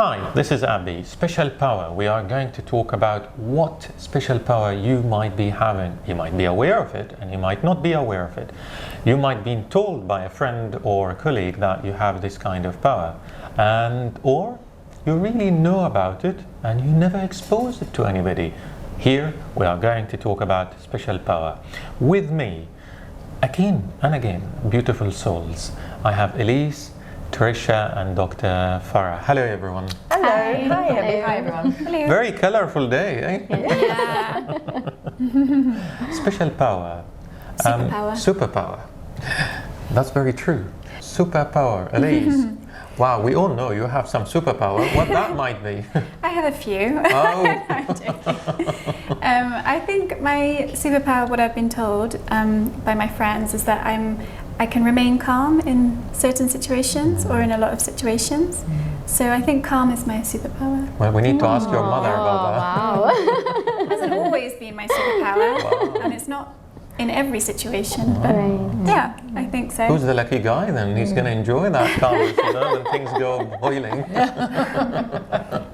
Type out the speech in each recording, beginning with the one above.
Hi, this is Abby. Special power. We are going to talk about what special power you might be having. You might be aware of it and you might not be aware of it. You might be told by a friend or a colleague that you have this kind of power, or you really know about it and you never exposed it to anybody. Here we are going to talk about special power. With me, again and again, beautiful souls. I have Elise, Tricia and Dr. Farah. Hello everyone. Hello. Hi. Hi everyone. Hello. Very colorful day, eh? Yeah. Special power. Superpower. Superpower. That's very true. Superpower. Elise. Wow, we all know you have some superpower. What that might be? I have a few. Oh. I think my superpower, what I've been told by my friends, is that I can remain calm in certain situations or in a lot of situations. So I think calm is my superpower. Well, we need to ask your mother about that. Wow. It hasn't always been my superpower, Wow. and it's not in every situation, but Right. yeah, I think so. Who's the lucky guy then? He's going to enjoy that calmness, when things go boiling.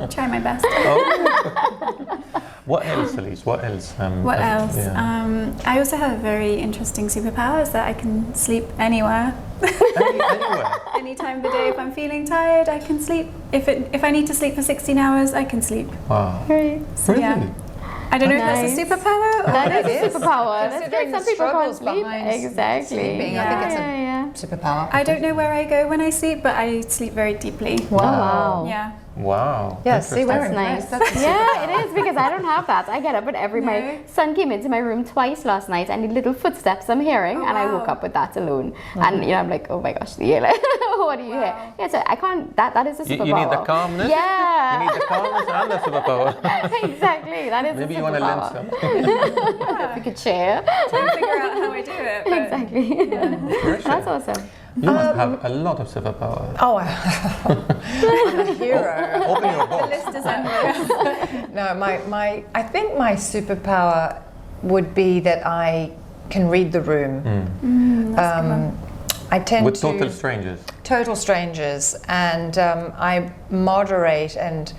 Try my best. Oh. What else, Elise? What else? What else? Yeah. I also have a very interesting superpower, is that I can sleep anywhere. Anywhere. Any time of the day. If I'm feeling tired, I can sleep. If I need to sleep for 16 hours, I can sleep. Wow. Great. So, Really? yeah. I don't know if that's a Nice. superpower or That what is a superpower. That's Considering good. Some the people can't struggles sleep. behind Exactly. sleeping, Yeah. I think it's Yeah. a superpower. I don't know where I go when I sleep, but I sleep very deeply. Wow. Yeah. Wow. Yeah, see, we're That's nice. impressed. That's a Yeah, it is, because I don't have that. I get up at No. my son came into my room twice last night, and the little footsteps I'm hearing, Oh, and I wow. woke up with that alone. And I'm like, oh my gosh, what do you hear? Wow. Yeah, so I can't. That is a superpower. You need the calmness. Yeah. You need the calmness and the superpower. Exactly. That is Maybe a you want to lend superpower. some. If we could share. Trying to figure out how I do it. But Exactly. Tricia, That's awesome. you must have a lot of superpower. Oh, I'm a hero. Open your the box. list is endless. No, I think my superpower would be that I can read the room. I tend With to total strangers. total strangers, and I moderate and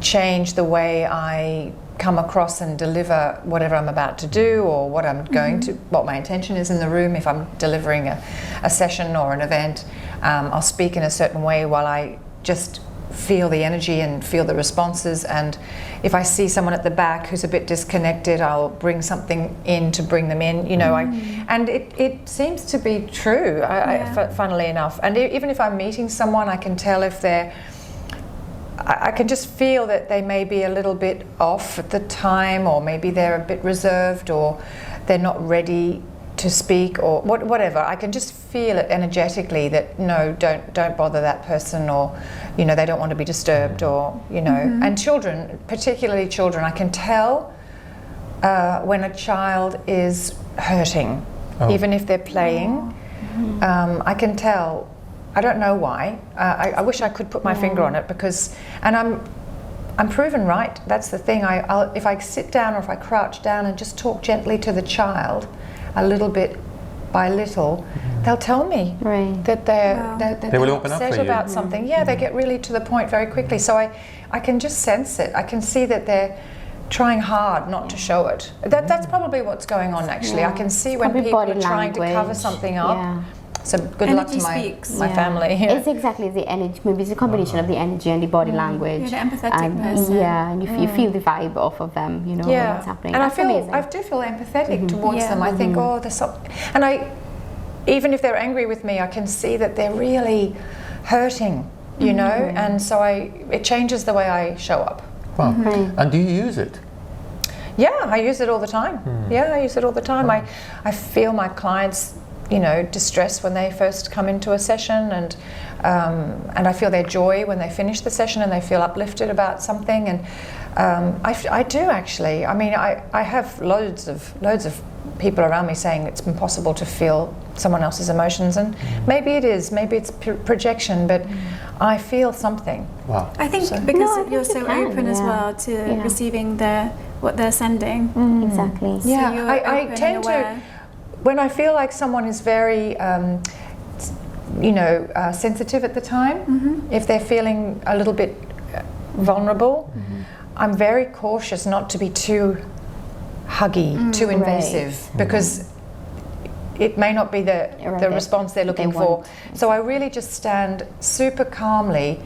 change the way I come across and deliver whatever I'm about to do, or what I'm going to, what my intention is in the room. If I'm delivering a session or an event, I'll speak in a certain way while I just feel the energy and feel the responses. And if I see someone at the back who's a bit disconnected, I'll bring something in to bring them in. You know, and it seems to be true. Funnily enough, and even if I'm meeting someone, I can tell if they're. I can just feel that they may be a little bit off at the time, or maybe they're a bit reserved, or they're not ready to speak, or whatever. I can just feel it energetically that no, don't bother that person, or you know, they don't want to be disturbed, or you know. And children, particularly children, I can tell when a child is hurting, even if they're playing. I can tell. I don't know why. I wish I could put my finger on it, because, and I'm proven right. That's the thing. If I sit down or if I crouch down and just talk gently to the child, a little bit by little, they'll tell me that they're will open up upset for you. about something. Yeah, they get really to the point very quickly. So I can just sense it. I can see that they're trying hard not to show it. That's probably what's going on, actually. I can see when Probably people body are trying to cover language. something up. Yeah. So good luck to Energy my speaks. family. It's exactly the energy. Maybe it's a combination of the energy and the body language. You're the empathetic and, person. Yeah, and you feel the vibe off of them. You know what's happening. And That's amazing. I do feel empathetic towards Yeah. them. I think, oh, there's something, and even if they're angry with me, I can see that they're really hurting, you know, and so it changes the way I show up. Wow. And do you use it? Yeah, I use it all the time. Yeah, I use it all the time. I feel my clients, you know, distress when they first come into a session, and I feel their joy when they finish the session and they feel uplifted about something. And I do actually. I mean, I have loads of people around me saying it's impossible to feel someone else's emotions, and maybe it is. Maybe it's projection, but I feel something. Wow. I think No, because I think you're you so can, open as yeah. well to Yeah. receiving what they're sending. Exactly. Yeah, you're I open and tend to, aware. when I feel like someone is very sensitive at the time, if they're feeling a little bit vulnerable, I'm very cautious not to be too huggy, too invasive, because it may not be the response they're looking for. So I really just stand super calmly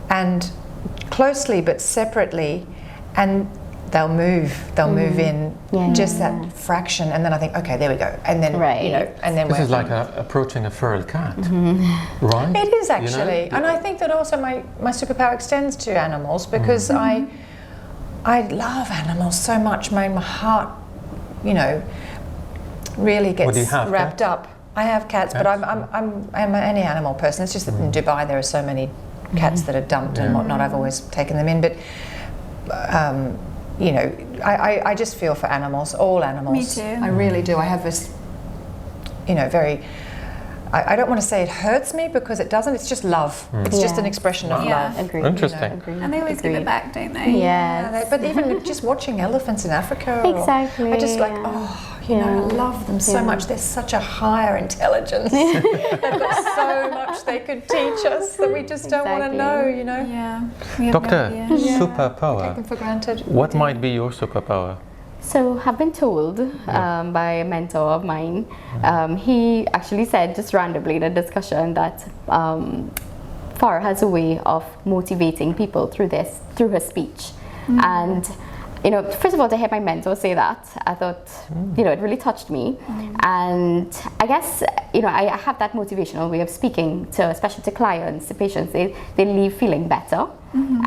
and closely but separately, and they'll move in just that fraction, and then I think, okay, there we go, and then and then this is like approaching a feral cat, right? It is actually, and I think that also my superpower extends to animals, because I love animals so much. My heart, really gets wrapped up. I have cats, but I'm an any animal person. It's just that in Dubai there are so many cats that are dumped and whatnot. I've always taken them in, but I just feel for animals, all animals. Me too. I really do. I have this, very. I don't want to say it hurts me, because it doesn't. It's just love. It's just an expression of love. Agreed. Interesting. And they always give it back, don't they? Yeah. But even just watching elephants in Africa, Exactly. I just I love them so much. They're such a higher intelligence. They've got so much they could teach us that we just don't want to know. Yeah. We have Doctor, no idea. superpower. Taken for granted. What might be your superpower? So I've been told by a mentor of mine, he actually said just randomly in a discussion that Farah has a way of motivating people through her speech. And first of all, to hear my mentor say that, I thought, it really touched me. And I guess, I have that motivational way of speaking especially to clients, to patients. They leave feeling better.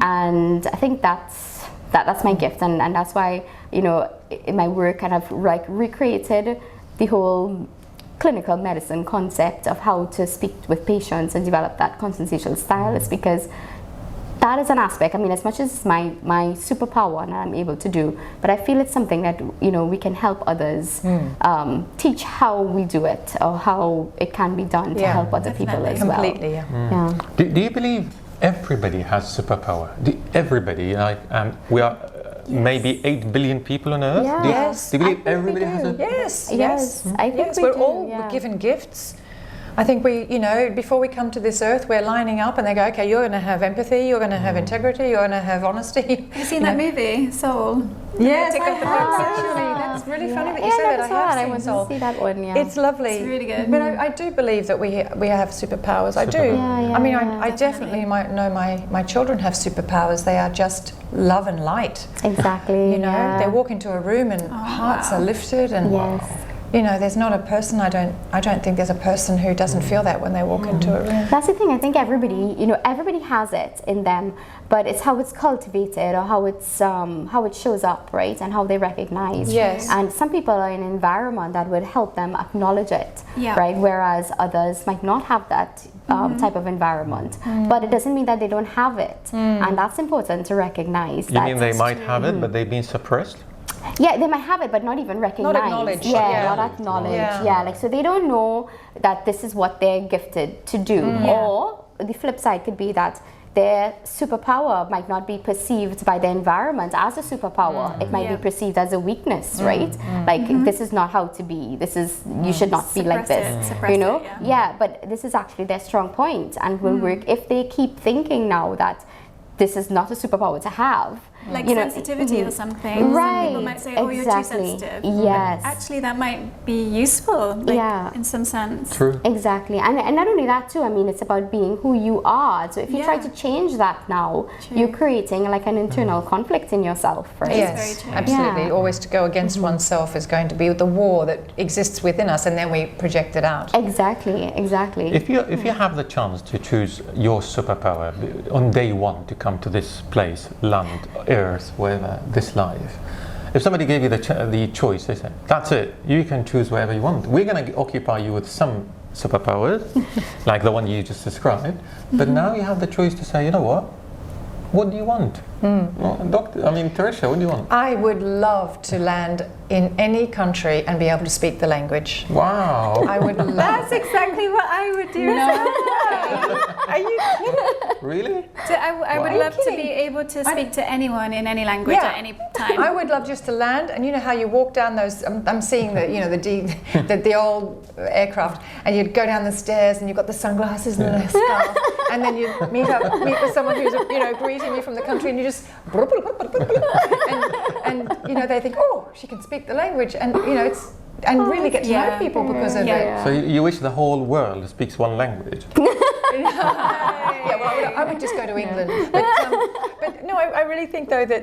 And I think that's my gift. And that's why, in my work, kind of recreated the whole clinical medicine concept of how to speak with patients and develop that consultational style, is because that is an aspect. I mean, as much as my superpower and I'm able to do, but I feel it's something that we can help others teach how we do it, or how it can be done to help other people as well. Completely, yeah. Do you believe everybody has superpower? Everybody, we are maybe 8 billion people on Earth. Yes. Do you believe everybody has a? Yes. I think we're all given gifts. I think before we come to this earth, we're lining up, and they go, okay, you're going to have empathy, you're going to have integrity, you're going to have honesty. Have you seen that movie, Soul? Yes, Tick I off the have, boxes. actually. That's really funny that you Yeah, said that. I I saw have that. I seen wanted Soul. to see that one. Yeah. It's lovely. It's really good. But I do believe that we have superpowers. I do. Superpowers. I mean, I definitely might know my children have superpowers. They are just love and light. Exactly. They walk into a room and hearts are lifted, and there's not a person. I don't think there's a person who doesn't feel that when they walk into a room. That's the thing. I think everybody has it in them, but it's how it's cultivated, or how it shows up, right, and how they recognize. Yes. And some people are in an environment that would help them acknowledge it, right, whereas others might not have that type of environment. But it doesn't mean that they don't have it, and that's important to recognize. You mean they might have it, but they've been suppressed? Yeah, they might have it, but not even recognized. Not acknowledged. Not acknowledged. Yeah, so they don't know that this is what they're gifted to do. Or the flip side could be that their superpower might not be perceived by the environment as a superpower. It might be perceived as a weakness, right? Like, this is not how to be. You should not be like this. Suppress it, Yeah, but this is actually their strong point, and will work if they keep thinking now that this is not a superpower to have. Like sensitivity or something. Right. Some people might say, oh, you're too sensitive. Yes. But actually, that might be useful, in some sense. True. Exactly. And not only that too, I mean, it's about being who you are. So if you try to change that now, you're creating like an internal conflict in yourself, right? Yes, very true. absolutely. Yeah. Always to go against oneself is going to be the war that exists within us, and then we project it out. Exactly. If you have the chance to choose your superpower on day one to come to this place, land, earth, wherever, this life, if somebody gave you the choice, they said, that's it, you can choose wherever you want. We're going to occupy you with some superpowers, like the one you just described, but now you have the choice to say, you know what, What do you want? Well, Teresa, what do you want? I would love to land in any country and be able to speak the language. Wow. I would love That's exactly what I would do. Are you kidding? Really? So I would Wow. love to Are you be kidding? able to speak to anyone in any language Yeah. at any time. I would love just to land, and you know how you walk down those. I'm seeing the old aircraft, and you'd go down the stairs, and you've got the sunglasses and the scarf, and then you meet with someone who's greeting you from the country, and you just and they think, oh, she can speak the language, and it's. And really get to know people because of it. So you wish the whole world speaks one language? Yeah, well, I would just go to England. But no, I really think though that,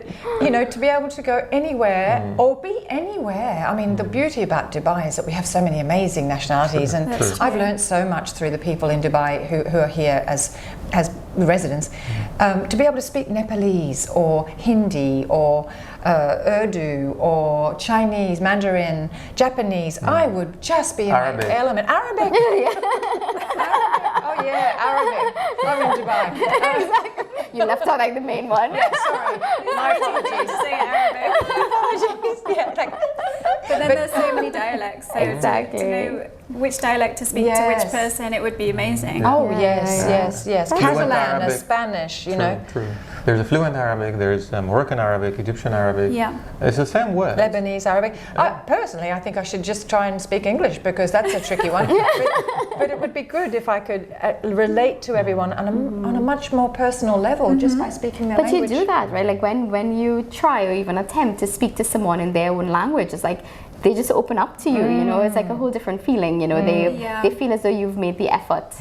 to be able to go anywhere or be anywhere. I mean, the beauty about Dubai is that we have so many amazing nationalities, and I've learned so much through the people in Dubai who are here as residents. To be able to speak Nepalese or Hindi or Urdu or Chinese, Mandarin, Japanese, I would just be in Arabic. my element. Arabic. Oh yeah, Arabic. I'm in Dubai. Exactly. You left out like the main one. Sorry, my apologies. Say Arabic. Apologies. Yeah, But then there's so many dialects, so Exactly. to know which dialect to speak to which person, it would be amazing. Oh Yeah, yes. Fluent Catalan, Arabic. Spanish, True. There's a fluent Arabic, there's Moroccan Arabic, Egyptian Arabic. Yeah. It's the same word. Lebanese, Arabic. Personally, I think I should just try and speak English because that's a tricky one. but it would be good if I could relate to everyone on a much more personal level just by speaking their But language. you do that, right? Like when you try or even attempt to speak to someone in their own language, it's like they just open up to you, it's like a whole different feeling, they feel as though you've made the effort,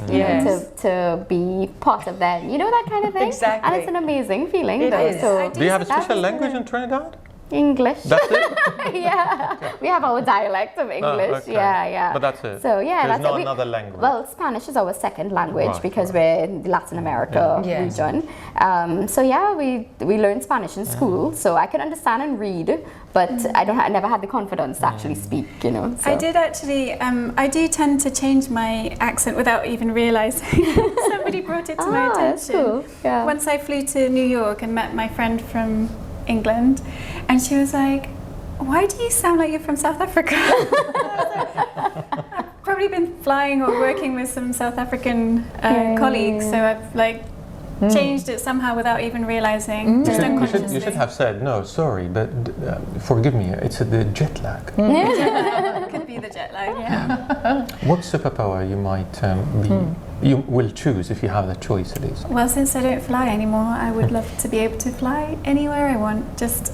to be part of them, that kind of thing. Exactly. And it's an amazing feeling It though. is. So Do you have a that's special language in Trinidad? English. That's it? Yeah. We have our dialect of English. okay. Yeah. But that's it. So yeah, There's that's no it. another language. Well, Spanish is our second language Right, because we're in the Latin America Yes. region. So yeah, we learned Spanish in school, so I can understand and read, but I never had the confidence to actually speak. So. I did actually, I do tend to change my accent without even realising. Somebody brought it to my That's attention. cool. Yeah. Once I flew to New York and met my friend from England, and she was like, why do you sound like you're from South Africa? I've probably been flying or working with some South African colleagues, so I've changed it somehow without even realising, just unconsciously. You should have said, no, sorry, but forgive me, it's the jet lag. Could be the jet lag, yeah. What superpower you might you will choose if you have the choice at least? Well, since I don't fly anymore, I would love to be able to fly anywhere I want. Just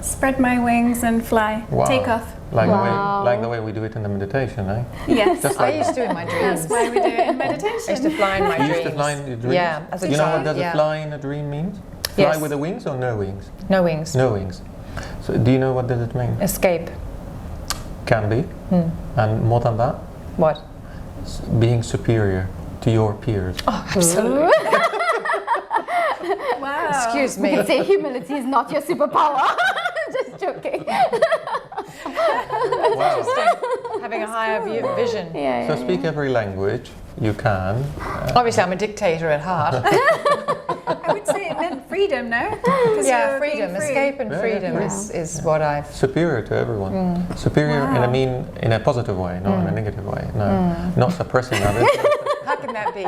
spread my wings and fly. Wow. Take off. Like Wow. the way we do it in the meditation, eh? Yes. Just I like used to in my dreams. That's why we do it in I used to meditation. fly in my you dreams. used to fly in your dreams? Yeah, as a You know child. what does yeah. a fly in a dream means? Fly Yes. with the wings or no wings? No wings. No wings. So do you know what does it mean? Escape. Can be. And more than that, What? being superior to your peers. Oh, absolutely. Wow. Excuse We me. could say humility is not your superpower. Just joking. Wow. Having a higher vision. Yeah. So speak every language you can. Obviously, I'm a dictator at heart. I would say it meant freedom, no? 'Cause Yeah, you're being freedom, free. escape and Yeah, freedom yeah. is what I've. Superior to everyone. Superior Wow. in a positive way, not in a negative way. No, not suppressing others. How can that be?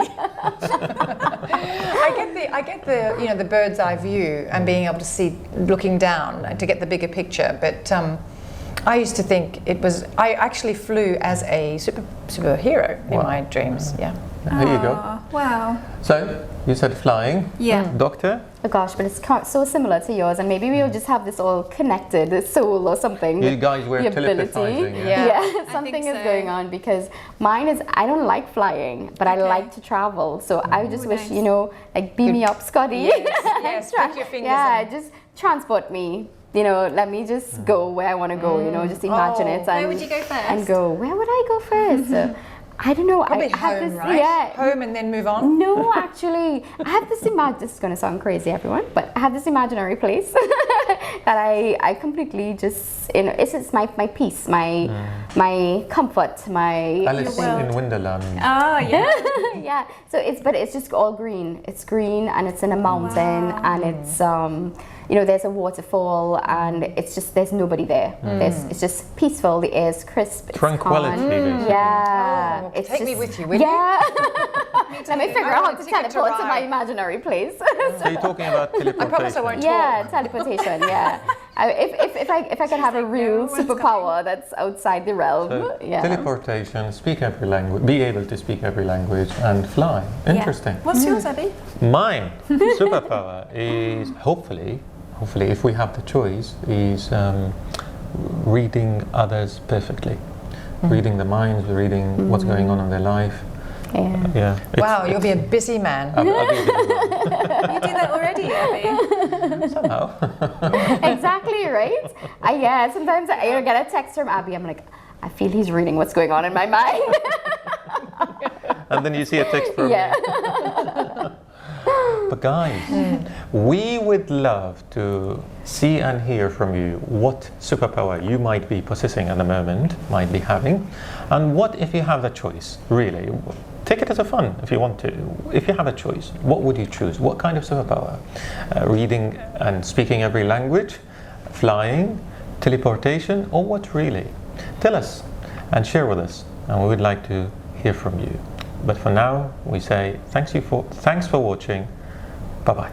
I get the bird's eye view and being able to see, looking down to get the bigger picture. But I used to think it was. I actually flew as a superhero in Wow. my dreams. Yeah. There you go. Aw, wow. So you said flying. Yeah. Doctor? Oh gosh, but it's so similar to yours, and maybe we'll just have this all connected, this soul or something. You guys were the ability. telepathizing. Yeah. Something think is so. going on because mine is I don't like flying, but I Okay. like to travel. So I just wish, nice. like beam me up, Scotty. Yes, put your fingers Yeah, in. just transport me. Let me just go where I want to go. Just imagine Oh. it and Where would you go first? and go. Where would I go first? I don't know. Probably I have home, this, right? Yeah. Home and then move on. No, actually, I have this this is going to sound crazy, everyone, but I have this imaginary place that I completely just, you know, it's my peace, my comfort, my Alice in Wonderland. Oh, yeah. yeah. So it's just all green. It's green and it's in a mountain and it's you know, there's a waterfall and it's just, there's nobody there. It's just peaceful. The air's crisp. It's Tranquility. calm. Basically. Yeah. Oh, It's take me just- with you, will yeah. you? Let me figure I out want how to a ticket to teleport to my ride. imaginary place. So you're talking about teleportation. I promise I won't Yeah, teleportation. Yeah. If I could have a real superpower that's outside the realm. So yeah. teleportation, speak every language, be able to speak every language, and fly. Interesting. What's yours, Abby? Mine superpower is hopefully, if we have the choice, is reading others perfectly, reading the minds, reading what's going on in their life. Yeah. Yeah. Wow, you'll be a busy man. I'll be a bit of You do that already, Abby. one. Somehow. Exactly, right? Sometimes I get a text from Abby. I'm like, I feel he's reading what's going on in my mind. And then you see a text from yeah. me. But guys, we would love to see and hear from you what superpower you might be possessing at the moment, might be having, and what if you have the choice, really. Take it as a fun if you want to. If you have a choice, what would you choose? What kind of superpower? Reading and speaking every language, flying, teleportation, or what really? Tell us and share with us, and we would like to hear from you. But for now, we say thanks for watching. Bye-bye.